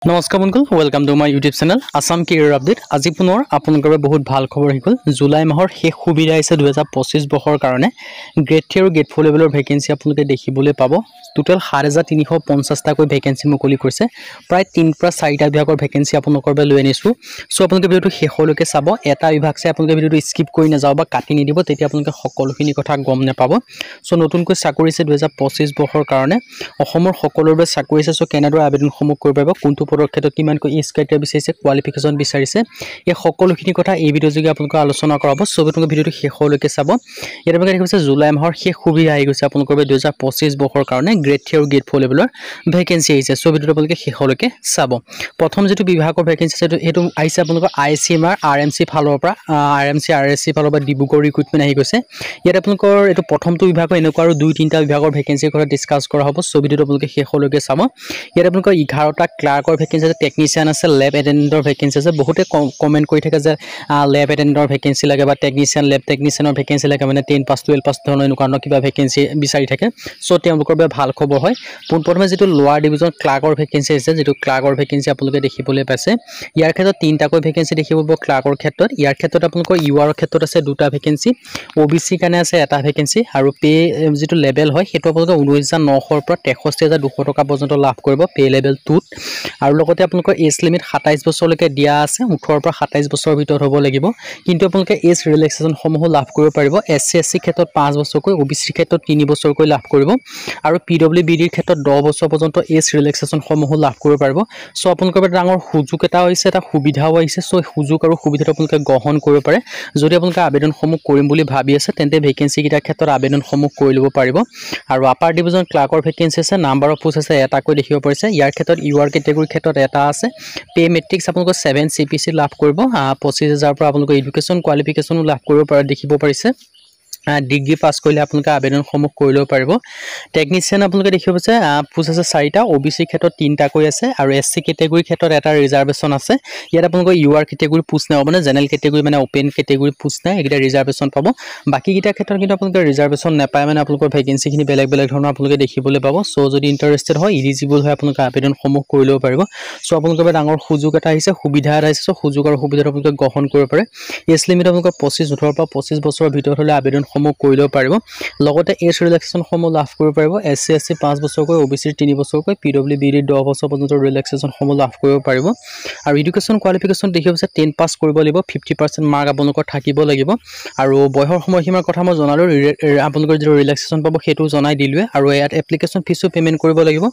নমস্কাৰ বন্ধুসকল, welcome to my YouTube channel Assam career update. আজি পুনৰ আপোনালোকৰ বাবে বহুত ভাল খবৰ আহি গ'ল। জুলাই মাহৰ শেষ সুবিধা আহিছে 2025 বৰ্ষৰ কাৰণে গ্ৰেড 3 আৰু গ্ৰেড 4 লেভেলৰ ভেকেঞ্চি আপোনালোকে দেখিবলৈ পাব। টোটেল 7350টাকৈ ভেকেঞ্চি মুকলি কৰিছে। প্ৰায় 3 পৰা 4টা বিভাগৰ ভেকেঞ্চি আপোনালোকৰ বাবে লৈ আনিছোঁ। চ' আপোনালোকে ভিডিঅ'টো শেষলৈকে চাব। এটা বিভাগ চাই আপোনালোকে ভিডিঅ'টো স্কিপ কৰি নাযাব বা কাটি নিদিব, তেতিয়া আপোনালোকে সকলোখিনি কথা গম নাপাব। চ' নতুনকৈ চাকৰি আছে 2025 বৰ্ষৰ কাৰণে অসমৰ সকলোৰে বাবে চাকৰি আছে। চ' কেনেদৰে আবেদনসমূহ কৰিব পাৰিব, কোনটো পদৰ ক্ষেত্ৰত কিমানকৈ এজ ক্ৰাইটেৰিয়া বিচাৰিছে, কোৱালিফিকেশ্যন বিচাৰিছে, এই সকলোখিনি কথা এই ভিডিঅ'ৰ যোগে আপোনালোকৰ আলোচনা কৰা হ'ব। চ' আপোনালোকে ভিডিঅ'টো শেষলৈকে চাব। ইয়াত আপোনালোকে দেখিছে জুলাই মাহৰ শেষ সুবিধা আহি গৈছে আপোনালোকৰ বাবে 2025 বৰ্ষৰ কাৰণে গ্ৰেড 3 আৰু গ্ৰেড 4 লেভেলৰ ভেকেঞ্চি আহিছে। চ' ভিডিঅ'টো আপোনালোকে শেষলৈকে চাব। প্ৰথম যিটো বিভাগৰ ভেকেঞ্চি আছে সেইটো আহিছে আপোনালোকৰ ICMR RMC ফালৰ পৰা RMC RSC ফালৰ পৰা ডিব্ৰুগড় ৰিক্ৰুটমেণ্ট আহি গৈছে। ইয়াত আপোনালোকৰ এইটো প্ৰথমটো বিভাগৰ এনেকুৱা আৰু 2-3টা বিভাগৰ ভেকেঞ্চিৰ কথা ডিছকাছ কৰা হ'ব। চ' ভিডিঅ'টো আপোনালোকে শেষলৈকে চাব। ইয়াত আপোনালোকৰ 11টা ক্লাৰ্কৰ ভেকেঞ্চি আছে, টেকনিচিয়ান আছে, লেব এটেণ্ডেণ্টৰ ভেকেঞ্চি আছে। বহুতে কমেণ্ট কৰি থাকে যে লেব এটেণ্ডেণ্টৰ ভেকেঞ্চি লাগে বা টেকনিচিয়ান লেব টেকনিচিয়ানৰ ভেকেঞ্চি লাগে, মানে 10 পাছ 12 পাছ ধৰণৰ এনেকুৱা কিবা ভেকেঞ্চি বিচাৰি থাকে। চ' তেওঁলোকৰ বাবে ভাল খবৰ হয়। পোনপ্ৰথমে যিটো লোৱাৰ ডিভিজন ক্লাৰ্কৰ ভেকেঞ্চি আছে, যিটো ক্লাৰ্কৰ ভেকেঞ্চি আপোনালোকে দেখিবলৈ পাইছে, ইয়াৰ ক্ষেত্ৰত 3টাকৈ ভেকেঞ্চি দেখিব পাব ক্লাৰ্কৰ ক্ষেত্ৰত। ইয়াৰ ক্ষেত্ৰত আপোনালোকৰ UR ক্ষেত্ৰত আছে 2টা ভেকেঞ্চি, OBC কাৰণে আছে 1টা ভেকেঞ্চি, আৰু পে যিটো লেভেল হয় সেইটো আপোনালোকে 19,900ৰ পৰা 63,200 টকা পৰ্যন্ত লাভ কৰিব পে লেভেল 2ত। আৰু লগতে আপোনালোকৰ এজ লিমিট 27 বছৰলৈকে দিয়া আছে। 18ৰ পৰা 27 বছৰৰ ভিতৰত হ'ব লাগিব। কিন্তু আপোনালোকে এজ ৰিলেক্সেশ্যনসমূহো লাভ কৰিব পাৰিব। SC SC ক্ষেত্ৰত 5 বছৰকৈ, OBC ক্ষেত্ৰত 3 বছৰকৈ লাভ কৰিব, আৰু PWBDৰ ক্ষেত্ৰত 10 বছৰ পৰ্যন্ত এজ ৰিলেক্সেশ্যনসমূহো লাভ কৰিব পাৰিব। চ' আপোনালোকৰ বাবে ডাঙৰ সুযোগ এটা হৈছে, এটা সুবিধাও আহিছে। চ' সুযোগ আৰু সুবিধাটো আপোনালোকে গ্ৰহণ কৰিব পাৰে। যদি আপোনালোকে আবেদনসমূহ কৰিম বুলি ভাবি আছে, তেন্তে ভেকেঞ্চিকেইটাৰ ক্ষেত্ৰত আবেদনসমূহ কৰি ল'ব পাৰিব। আৰু আপাৰ ডিভিজন ক্লাৰ্কৰ ভেকেঞ্চি আছে, নাম্বাৰ অফ পোষ্ট আছে 1টাকৈ দেখিব পাৰিছে। ইয়াৰ ক্ষেত্ৰত UR কেটেগৰীৰ ক্ষেত্ৰত 1টা আছে। পে মেট্ৰিক্স আপোনালোকৰ 7 CPC লাভ কৰিব। 25,000 পৰা আপোনালোকে এডুকেশ্যন কোৱালিফিকেশ্যনো লাভ কৰিব পাৰে, দেখিব পাৰিছে। ডিগ্ৰী পাছ কৰিলে আপোনালোকে আবেদনসমূহ কৰি ল'ব পাৰিব। টেকনিচিয়ান আপোনালোকে দেখিব পাইছে পোষ্ট আছে 4টা, OBC ক্ষেত্ৰত 3টাকৈ আছে, আৰু SC কেটেগৰীৰ ক্ষেত্ৰত 1টা ৰিজাৰ্ভেশ্যন আছে। ইয়াত আপোনালোকৰ UR কেটেগৰী পোষ্ট নাই, মানে জেনেৰেল কেটেগৰী মানে অপেন কেটেগৰী পোষ্ট নাই, এইকেইটা ৰিজাৰ্ভেশ্যন পাব। বাকীকেইটাৰ ক্ষেত্ৰত কিন্তু আপোনালোকে ৰিজাৰ্ভেশ্যন নাপায়, মানে আপোনালোকৰ ভেকেঞ্চিখিনি বেলেগ বেলেগ ধৰণৰ আপোনালোকে দেখিবলৈ পাব। চ' যদি ইণ্টাৰেষ্টেড হয়, ইলিজিবল হয়, আপোনালোকে আবেদনসমূহ কৰি ল'ব পাৰিব। চ' আপোনালোকৰ বাবে ডাঙৰ সুযোগ এটা আহিছে, সুবিধা এটা আহিছে। চ' সুযোগ আৰু সুবিধাটো আপোনালোকে গ্ৰহণ কৰিব পাৰে। এজ লিমিট আপোনালোকৰ 18 পৰা 25 বছৰৰ ভিতৰত হ'লে আবেদনসমূহ কৰি ল'ব পাৰিব। লগতে এজ ৰিলেক্সেশ্যনসমূহ লাভ কৰিব পাৰিব। SC SC 5 বছৰকৈ, OBC 3 বছৰকৈ, PWBD 10 বছৰ পৰ্যন্ত ৰিলেক্সেশ্যনসমূহ লাভ কৰিব পাৰিব। আৰু এডুকেশ্যন কোৱালিফিকেশ্যন দেখিব পাইছে 10 পাছ কৰিব লাগিব, 50% মাৰ্ক আপোনালোকৰ থাকিব লাগিব। আৰু বয়সৰ সময়সীমাৰ কথা মই জনালোঁ, আপোনালোকৰ যিটো ৰিলেক্সেশ্যন পাব সেইটো জনাই দিলোৱে। আৰু ইয়াত এপ্লিকেশ্যন ফিজো পে'মেণ্ট কৰিব লাগিব।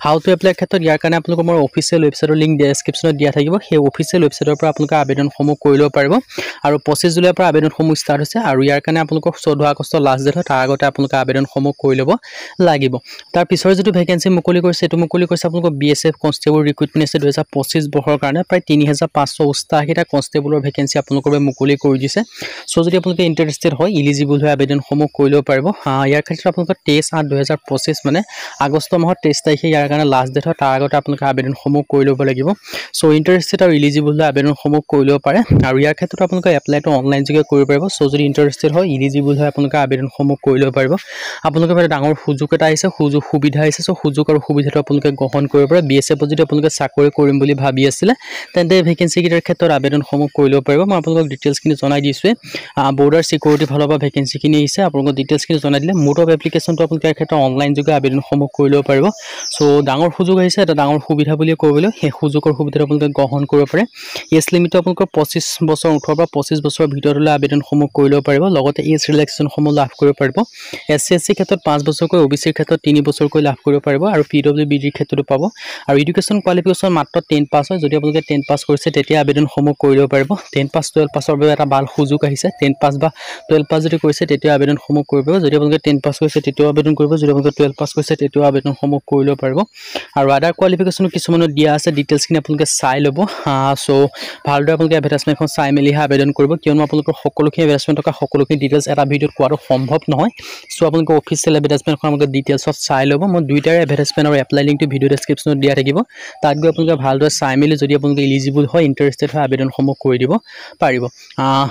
হাউ টু এপ্লাই ক্ষেত্ৰত ইয়াৰ কাৰণে আপোনালোকৰ মোৰ অফিচিয়েল ৱেবছাইটৰ লিংক ডেছক্ৰিপশ্যনত দিয়া থাকিব। সেই অফিচিয়েল ৱেবছাইটৰ পৰা আপোনালোকে আবেদনসমূহ কৰি ল'ব পাৰিব। আৰু 25 জুলাইৰ পৰা আবেদনসমূহ ষ্টাৰ্ট হৈছে, আৰু ইয়াৰ কাৰণে আপোনালোকৰ 14 আগষ্ট লাষ্ট ডেট হয়, তাৰ আগতে আপোনালোকে আবেদনসমূহ কৰি ল'ব লাগিব। তাৰ পিছৰ যিটো ভেকেঞ্চি মুকলি কৰিছে, সেইটো মুকলি কৰিছে আপোনালোকৰ BSF কনষ্টেবল ৰিক্ৰুটমেণ্ট আছে 2025 বৰ্ষৰ কাৰণে। প্ৰায় 3,588টা কনষ্টেবলৰ ভেকেঞ্চি আপোনালোকৰ বাবে মুকলি কৰি দিছে। চ' যদি আপোনালোকে ইণ্টাৰেষ্টেড হয়, ইলিজিবল হয়, আবেদনসমূহ কৰি ল'ব পাৰিব। ইয়াৰ ক্ষেত্ৰত আপোনালোকৰ 23/8/2025 মানে আগষ্ট মাহৰ 23 তাৰিখে ইয়াৰ কাৰণে লাষ্ট ডেট হয়, তাৰ আগতে আপোনালোকে আবেদনসমূহ কৰি ল'ব লাগিব। চ' ইণ্টাৰেষ্টেড আৰু ইলিজিবল হয় আবেদনসমূহ কৰি ল'ব পাৰে। আৰু ইয়াৰ ক্ষেত্ৰত আপোনালোকে এপ্লাইটো অনলাইন যোগে কৰিব পাৰিব। চ' যদি ইণ্টাৰেষ্টেড হয়, ইলিজিবল হয়, আপোনালোকে আবেদনসমূহ কৰি ল'ব পাৰিব। আপোনালোকৰ বাবে ডাঙৰ সুযোগ এটা আহিছে, সুবিধা আহিছে। চ' সুযোগ আৰু সুবিধাটো আপোনালোকে গ্ৰহণ কৰিব পাৰে। BSF যদি আপোনালোকে চাকৰি কৰিম বুলি ভাবি আছিলে, তেন্তে ভেকেঞ্চিকেইটাৰ ক্ষেত্ৰত আবেদনসমূহ কৰি ল'ব পাৰিব। মই আপোনালোকক ডিটেইলছখিনি জনাই দিছোঁৱে। বৰ্ডাৰ চিকিউৰিটি ফালৰ পৰা ভেকেঞ্চিখিনি আহিছে, আপোনালোকক ডিটেইলছখিনি জনাই দিলে। মোড অফ এপ্লিকেশ্যনটো আপোনালোকে ইয়াৰ ক্ষেত্ৰত অনলাইন যোগে আবেদনসমূহ কৰি ল'ব পাৰিব। চ' ডাঙৰ সুযোগ আহিছে, এটা ডাঙৰ সুবিধা বুলিয়ে ক'বলৈ, সেই সুযোগৰ সুবিধাটো আপোনালোকে গ্ৰহণ কৰিব পাৰে। এজ লিমিটটো আপোনালোকৰ 25 বছৰ, 18 পৰা 25 বছৰৰ ভিতৰত হ'লে আবেদনসমূহ কৰি ল'ব পাৰিব। লগতে এজ ৰিলেক্সেশ্যনসমূহ লাভ কৰিব পাৰিব। SC SC ক্ষেত্ৰত 5 বছৰকৈ, OBC ক্ষেত্ৰত 3 বছৰকৈ লাভ কৰিব পাৰিব, আৰু PWBDৰ ক্ষেত্ৰতো পাব। আৰু এডুকেশ্যন কোৱালিফিকেশ্যন মাত্ৰ 10 পাছ হয়। যদি আপোনালোকে 10 পাছ কৰিছে, তেতিয়া আবেদনসমূহ কৰি ল'ব পাৰিব। 10 পাছ 12 পাছৰ বাবে এটা ভাল সুযোগ আহিছে। 10 পাছ বা 12 পাছ যদি কৰিছে, তেতিয়া আবেদনসমূহ কৰিব পাৰিব। যদি আপোনালোকে 10 পাছ কৰিছে, তেতিয়াও আবেদন কৰিব। যদি আপোনালোকে 12 পাছ কৰিছে, তেতিয়াও আবেদনসমূহ কৰি ল'ব পাৰিব। আৰু আদাৰ কোৱালিফিকেশ্যনো কিছুমানত দিয়া আছে, ডিটেইলছখিনি আপোনালোকে চাই ল'ব। চ' ভালদৰে আপোনালোকে এডভাৰটাইজমেণ্টখন চাই মেলিহে আবেদন কৰিব, কিয়নো আপোনালোকৰ সকলোখিনি এডভাৰটাইজমেণ্ট থকা সকলোখিনি ডিটেইলছ এটা ভিডিঅ' ভিডিঅ'ত কোৱাটো সম্ভৱ নহয় সো আপোনালোকে অফিচিয়েল এডভাৰটাইজমেণ্টখন আপোনালোকে ডিটেইলছত চাই ল'ব মই দুইটাৰে এডভাৰটাইজমেণ্ট আৰু এপ্লাই লিংকটো ভিডিঅ' ডেছক্ৰিপশ্যনত দিয়া থাকিব তাত গৈ আপোনালোকে ভালদৰে চাই মেলি যদি আপোনালোকে এলিজিবল হয় ইণ্টাৰেষ্টেড হয় আবেদনসমূহ কৰি দিব পাৰিব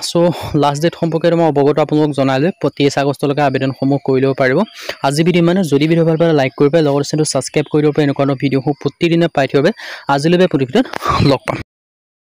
সো লাষ্ট ডেট সম্পৰ্কে মই অৱগত আপোনালোকক জনাই লৈ 23 আগষ্টলৈকে আবেদনসমূহ কৰি ল'ব পাৰিব আজি ভিডিঅ' মানে যদি ভিডিঅ' ভাল পালে লাইক কৰিব লগতে চেনেলটো ছাবস্ক্ৰাইব কৰি দিব পাৰে এনেকুৱা ভিডিঅ'সমূহ প্ৰতিদিনে পাই থাকিব আজিলৈকে প্ৰতি ভিডিঅ'ত লগ পাম